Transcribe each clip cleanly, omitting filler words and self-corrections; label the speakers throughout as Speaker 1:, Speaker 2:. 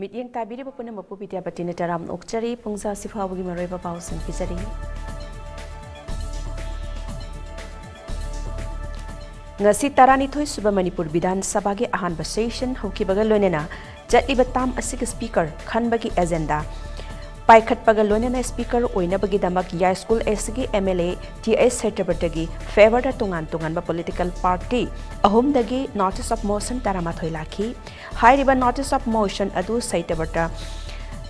Speaker 1: Mityeng tabiri ba puna mapu pitya batina taram okchari pungsa sifabugi maroy ba pausin pisari. Ngasi taranithoi suba Manipur Bidhan Sabha gi ahanba session hokibaga loinena jatliba tam asig speaker khanbagi agenda paikhatpaga loinena speaker oinabagi damak ya school SG MLA TS Setabagi favor da tungan ba political party ahumdagi notice of motion taramathoi lakhi hairiba notice of motion adu Setabata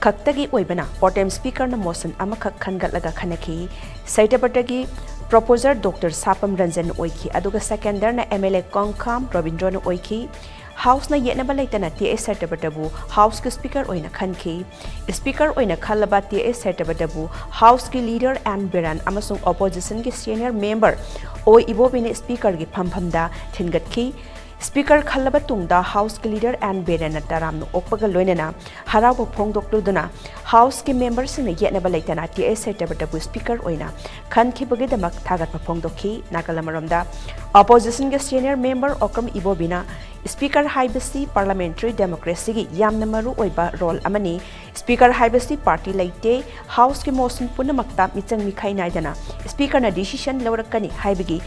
Speaker 1: kaktagi oibana potem speaker na motion amakak khangatlaga khanaki Setabagi Proposer Dr. Sapam Ranjan Oiki, aduga seconder na MLA Kongkham Robindro na Oiki, House na yet na balay na TS Setabatabu, House ki Speaker Oina Khanki, Speaker Oina Khalaba TS Setabatabu, House ki Leader and Biran, amasung Opposition ki Senior Member, Oi Ibo bine Speaker ki Pampamda, Thingat ki, Speaker Khalaba Tungda, House ki Leader and Biran na Taram no Okpaga Loinana, Harawa Pong Dr. Duna, House ki members na yet na balay na TS Setabatabu Speaker Oina, Khan ki bagi damak thagat papong doki nakalamaramda opposition ke senior member okam ibo bina speaker haibasi parliamentary democracy gi yamna maru oiba role amani speaker haibasi party laite house ki motion punamakta michang mikhai naidana speaker na decision lawrakani haibagi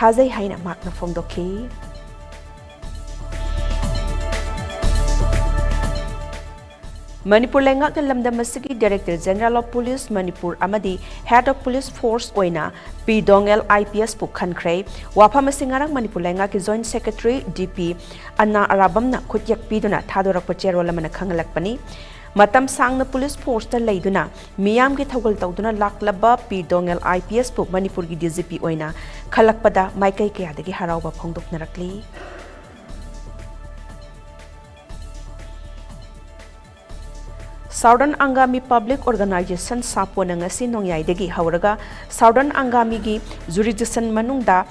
Speaker 1: thajai haina makna phongdoki Manipur Lengak na lamdam masigi Director General of Police Manipur amadi Head of Police Force oina P Dongel IPS pu khankhrei wafa masingarang Manipur Lengak ki Joint Secretary DP Anna Arabam na khutyak piduna thadorak pachero lamana khangalakpani matam sangna police force ta leiduna miyam ki thogol tawduna laklaba P Dongel IPS pu Manipur ki DGP oina khalakpada maikai kayadagi harawba phongdoknarakli Southern Angami Public Organization Sapo na ngasi nongyai hauraga Southern Angami gi jurisdiction manungda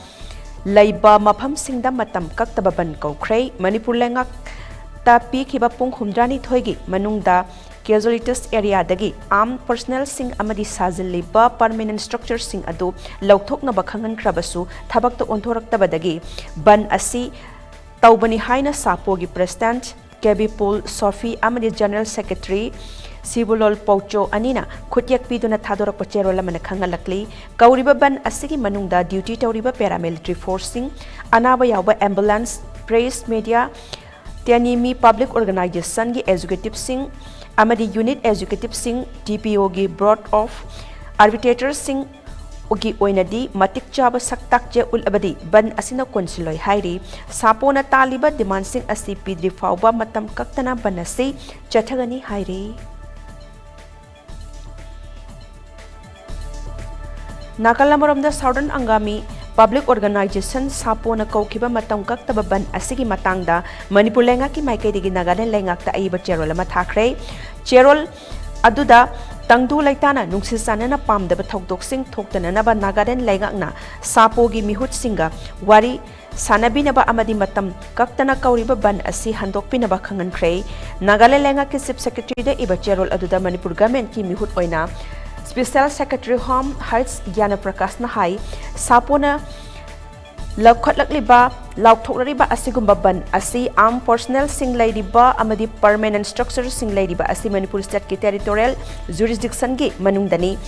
Speaker 1: laiba mafam singda matam kaktababan kaukrei Manipur Lengak ta pi khiba pung humdrani thoigi manungda casualties area dagi armed personnel sing amadi sajil liba permanent structure sing adu lauthokna bakhangan krabasu thabak to onthoraktabadagi ban asi taubani haina Sapo gi president Kebi Paul Sophie amadi General Secretary Sibulol Pocho Anina khutyak piduna thadorak pachero lamana khangalakli kauriba ban asigi manungda duty tawriba paramilitary forcing anaba yawba ambulance press media Tianimi Public Organization gi executive sing amadi unit executive sing TPO gi board of arbitrators sing ogi oinadi matik chaba saktak je ul abadi ban asina konsiloi hairi sapona taliba demand sing asi pidri fauba matam kaktana banasi chathagani hairi Nakalamoramda Southern Angami Public Organization Sapona kaukiba matam kaktaba ban asigi matangda Manipur Lengak ki maikai digi Nagaland Lengak ta aiba cherol ama thakhrei cherol aduda Tangdu laitana nungsi sanana pamdaba thokdok sing thoktananaba Nagaland Lengakna Sapo gi mihut singa wari sanabinaba amadi matam kaktana kauriba ban asi handokpinaba khangankrei Nagaland Lengak ki Chief Secretary da iba cherol aduda Manipur government ki mihut oina Special Secretary Home Heights Gyana Prakash na hai Sapona Laukhatlakliba Laukthokrariba asigumba ban asi armed personnel sing laidiba amadi permanent structure sing laidiba asi Manipur State ki territorial jurisdiction gi manungdani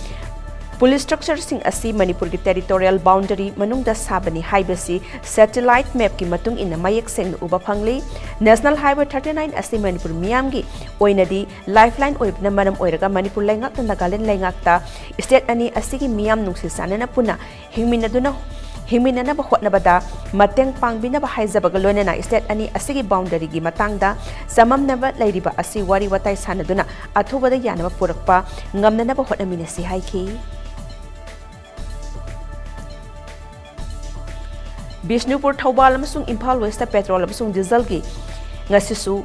Speaker 1: police structure sing asi Manipur ki territorial boundary manungda sabani haibasi satellite map ki matung ina mayek seng uba phangli National Highway 39 asi Manipur miyam gi oinadi lifeline oibna manam oiraga Manipur Lengak na Nagaland Lengak ta state ani asigi miyam nungsi sanana puna hingminana ba hotnabada mateng pangbinaba haizabaga loinana state ani asigi boundary gi matangda samamnaba lairiba asi wari watai sanaduna athubada yanaba purakpa ngamnana ba hotnaminasi haiki Bishnupur Thawbal amasung Imphal West petrol amasung diesel gi ngasisu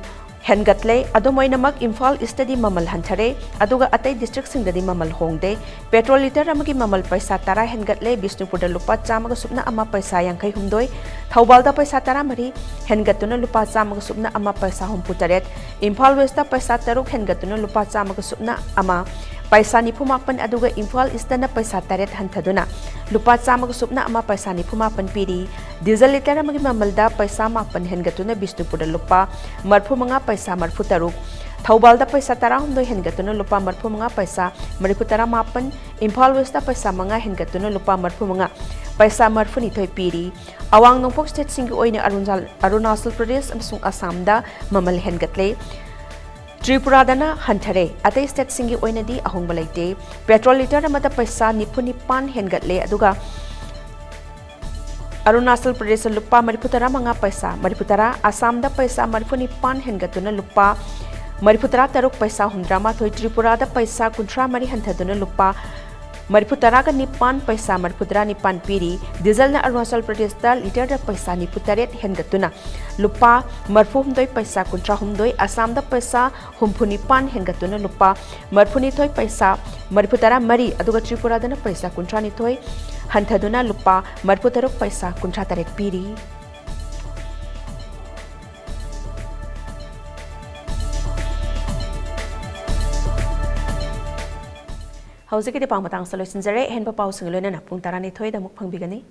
Speaker 1: hengatle adomoinamak Imphal East di mamal hanthare aduga atai district sing dadi mamal hongde petrol liter amagi mamal paisa tara hengatle Bishnupur da lupa chamaga supna ama paisa yangkai humdoi Thawbal da paisa tara mari hengatuna lupa chamaga supna ama paisa humputaret Imphal West da paisa taruk hengatuna lupa chamaga supna ama paisa nipumapan aduga Imphal East na paisa taret hanthaduna lupa chamaga supna ama paisa nipumapan piri diesel liter amagi mamalda paisa mapan hengatuna Bishnupur da lupa marfu manga paisa marfu taruk Thaubalda paisa tarahumdoi hengatuna lupa marfumanga paisa mariputara mapan Imphal Westa paisa manga hengatuna lupa marfumanga paisa marfuni thoi piri awang nongpok state singi oina Arunachal Pradesh amsung Assam da mamal hengatle Tripura dana hanthare atay state singi oina di ahong balaite petrol liter amata paisa nipunipan hengatle aduga Arunachal Pradesh lupa mariputara manga paisa mariputara Assam da paisa marfunipan hengatuna lupa Mariputara taruk paisa humdrama thoi Tripura da paisa kuntra mari hanthaduna lupa Mariputara ka nipan paisa Mariputara nipan piri diesel na Arunachal Pradesh da liter da paisa niputaret hengatuna lupa marfu humdoi paisa kuntra humdoi Assam da paisa humpunipan hengatuna lupa marfuni thoi paisa Mariputara mari aduga Tripura da na paisa kuntra ni thoi hanthaduna lupa Mariputaruk paisa kuntra taret piri Hausa ke di pang matang saloy sinjare hen pa pau singulo na pung tarani thoi da muk phang bigani